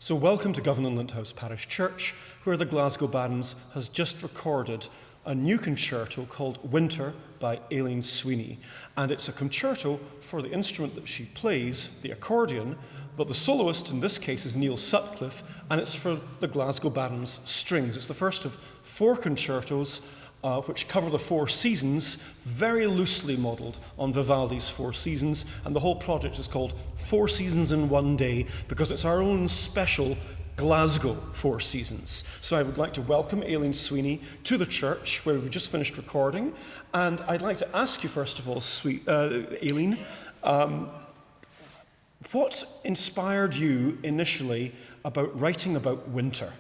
So welcome to Govan House Parish Church, where the Glasgow Barons has just recorded a new concerto called Winter by Aileen Sweeney. And it's a concerto for the instrument that she plays, the accordion, but the soloist in this case is Neil Sutcliffe, and it's for the Glasgow Barons strings. It's the first of 4 concertos which cover the 4 seasons, very loosely modelled on Vivaldi's 4 Seasons, and the whole project is called 4 Seasons in One Day because it's our own special Glasgow 4 Seasons. So I would like to welcome Aileen Sweeney to the church where we've just finished recording, and I'd like to ask you first of all, Aileen, what inspired you initially about writing about winter?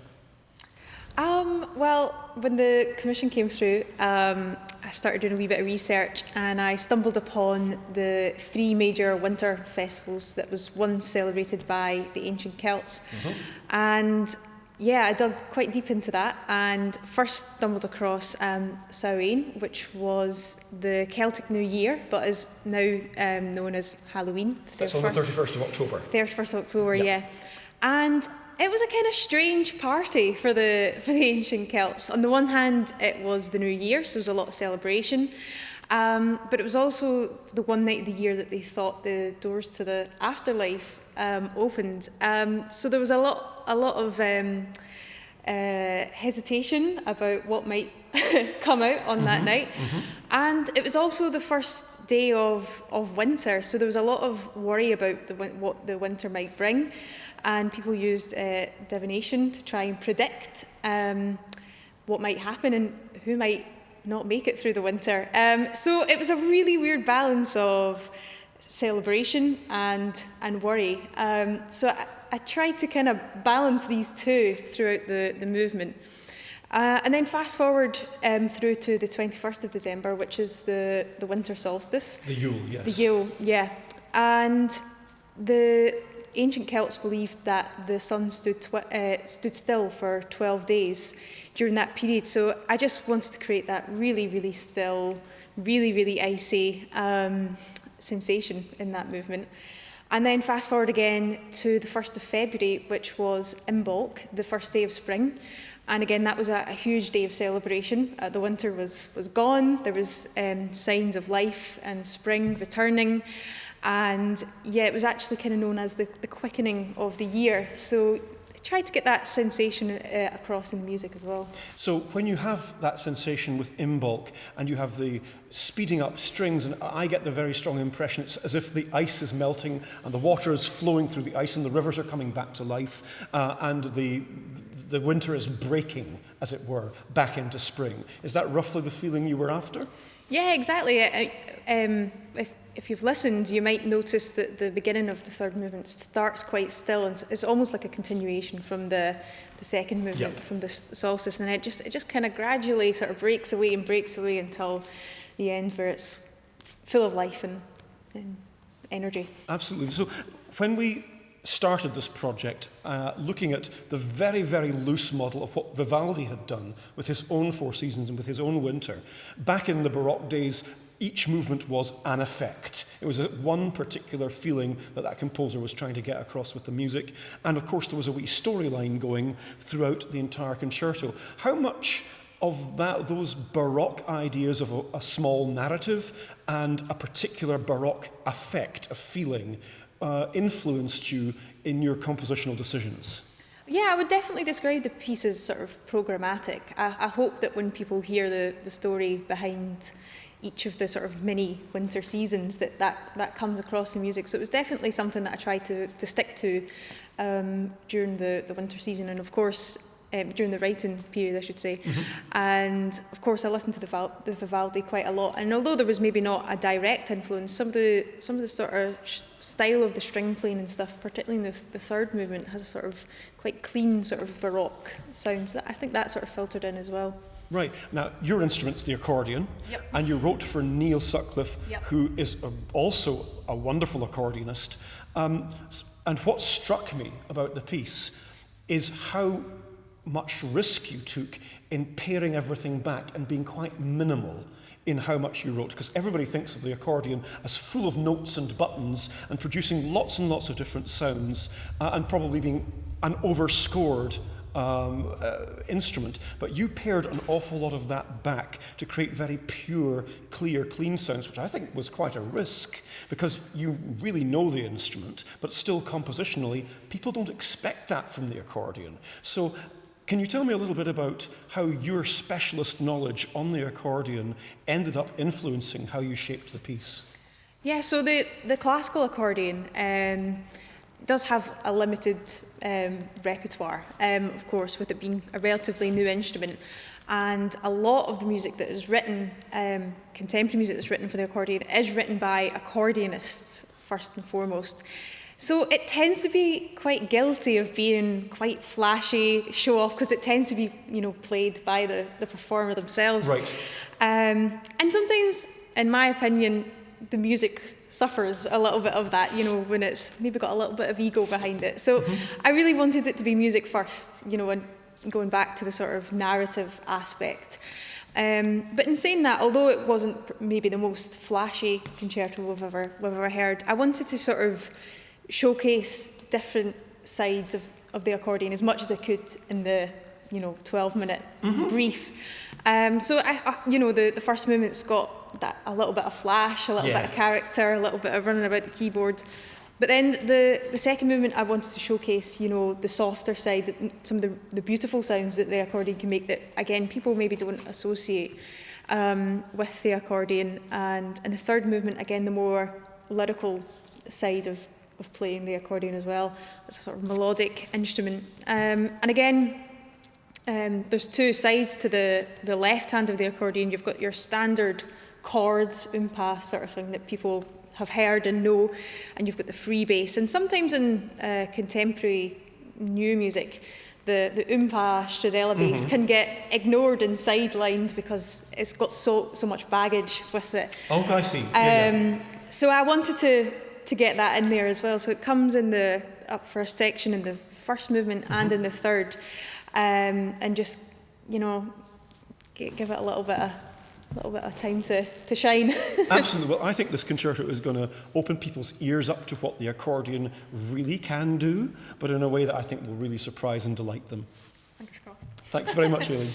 Well, when the commission came through, I started doing a wee bit of research and I stumbled upon the 3 major winter festivals that was one celebrated by the Ancient Celts. And yeah, I dug quite deep into that and first stumbled across Samhain, which was the Celtic New Year, but is now known as Halloween. That's on the 31st of October. 31st of October, yeah. And it was a kind of strange party for the Ancient Celts. On the one hand, it was the New Year, so there was a lot of celebration. But it was also the one night of the year that they thought the doors to the afterlife opened. So there was a lot of hesitation about what might come out on that night. And it was also the first day of winter, so there was a lot of worry about what the winter might bring. And people used divination to try and predict what might happen and who might not make it through the winter. So it was a really weird balance of celebration and worry. So I tried to kind of balance these two throughout the movement. And then fast forward through to the 21st of December, which is the winter solstice. The Yule, yes. The Yule, yeah. And the Ancient Celts believed that the sun stood still for 12 days during that period. So I just wanted to create that really, really still, really, really icy sensation in that movement. And then fast forward again to the 1st of February, which was Imbolc, the first day of spring. And again, that was a huge day of celebration. The winter was gone. There was signs of life and spring returning. And yeah, it was actually kind of known as the quickening of the year. So I tried to get that sensation across in the music as well. So when you have that sensation with Imbolc and you have the speeding up strings, and I get the very strong impression it's as if the ice is melting and the water is flowing through the ice and the rivers are coming back to life and the winter is breaking, as it were, back into spring. Is that roughly the feeling you were after? Yeah, exactly. If you've listened, you might notice that the beginning of the third movement starts quite still, and it's almost like a continuation from the second movement, from the solstice, and it just kind of gradually sort of breaks away until the end, where it's full of life and energy. Absolutely. So when we started this project looking at the very, very loose model of what Vivaldi had done with his own 4 seasons and with his own winter, back in the Baroque days, each movement was an effect. It was one particular feeling that composer was trying to get across with the music. And of course, there was a wee storyline going throughout the entire concerto. How much of those Baroque ideas of a small narrative and a particular Baroque affect, a feeling, influenced you in your compositional decisions? Yeah, I would definitely describe the piece as sort of programmatic. I hope that when people hear the story behind each of the sort of mini winter seasons, that comes across in music. So it was definitely something that I tried to stick to during the winter season, and of course during the writing period, I should say. And of course I listened to the Vivaldi quite a lot, and although there was maybe not a direct influence, some of the sort of style of the string playing and stuff, particularly in the third movement, has a sort of quite clean sort of Baroque sound, so I think that sort of filtered in as well. Right. Now, your instrument's the accordion, and you wrote for Neil Sutcliffe, who is also a wonderful accordionist. And what struck me about the piece is how much risk you took in paring everything back and being quite minimal in how much you wrote, because everybody thinks of the accordion as full of notes and buttons and producing lots and lots of different sounds and probably being an overscored instrument, but you pared an awful lot of that back to create very pure, clear, clean sounds, which I think was quite a risk, because you really know the instrument, but still compositionally, people don't expect that from the accordion. So can you tell me a little bit about how your specialist knowledge on the accordion ended up influencing how you shaped the piece? Yeah, so the classical accordion does have a limited repertoire, of course, with it being a relatively new instrument. And a lot of the music that is written, contemporary music that's written for the accordion, is written by accordionists, first and foremost. So it tends to be quite guilty of being quite flashy, show off, because it tends to be, played by the performer themselves. Right. And sometimes, in my opinion, the music suffers a little bit of that, when it's maybe got a little bit of ego behind it. So I really wanted it to be music first, and going back to the sort of narrative aspect. But in saying that, although it wasn't maybe the most flashy concerto we've ever heard, I wanted to sort of showcase different sides of the accordion as much as I could in the 12-minute brief. So the first movement's got that a little bit of flash, a little bit of character, a little bit of running about the keyboard. But then the second movement, I wanted to showcase, the softer side, some of the beautiful sounds that the accordion can make that, again, people maybe don't associate with the accordion. And in the third movement, again, the more lyrical side of playing the accordion as well. It's a sort of melodic instrument. And again, there's two sides to the left hand of the accordion. You've got your standard chords, oompa sort of thing that people have heard and know, and you've got the free bass. And sometimes in contemporary new music, the oompa stradella bass can get ignored and sidelined because it's got so much baggage with it. Oh, I see. So I wanted to get that in there as well. So it comes in the up first section in the first movement and in the third, and just give it a little bit of time to shine. Absolutely. Well, I think this concerto is going to open people's ears up to what the accordion really can do, but in a way that I think will really surprise and delight them. Fingers crossed. Thanks very much, Aileen.